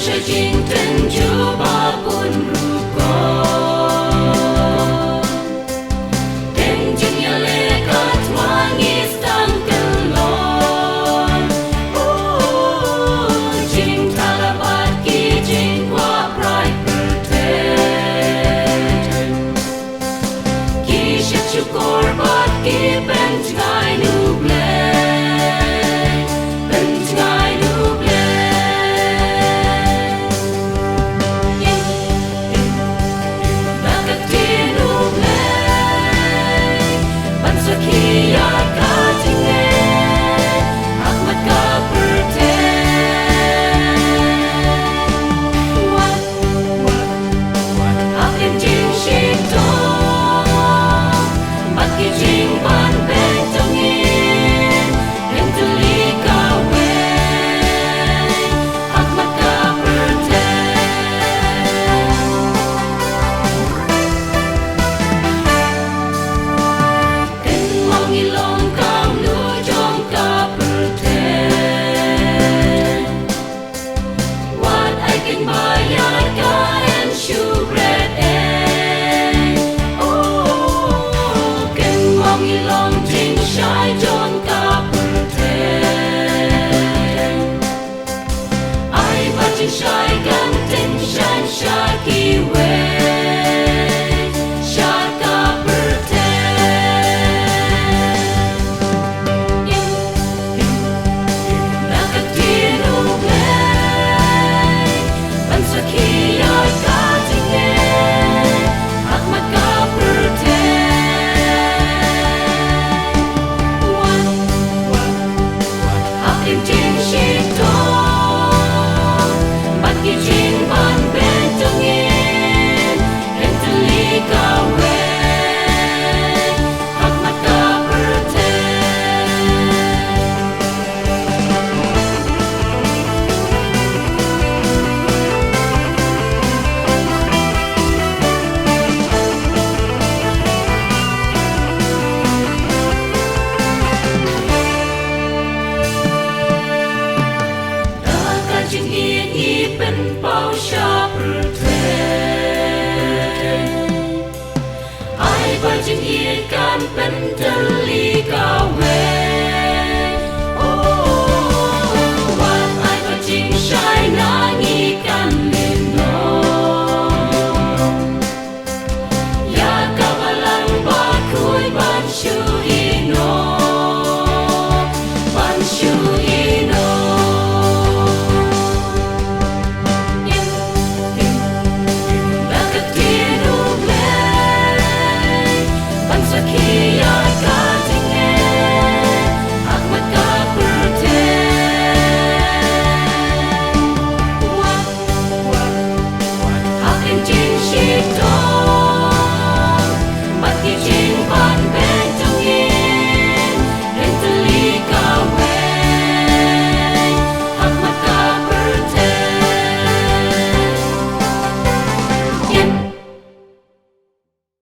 sẽ chính tên Chúa ba buồn ru có tên chính nhà lệ cát hoa nghi sang cần lo chính ta là bát kỳ chính qua prai berte kỳ sẽ chúc cor bát kỳ bên ngai nu ble bên ngai nu ble Shai gan tin shan sha ki we sha ka perte na ka ti nu ble ban sa ki ya ka ti ne ak ma ka perte ak im chin shi to kỳ chính ban bên trong yên em tự lý cao về hắc mắt cả bờ thế đã cả chính yên bên bao xa bờ thế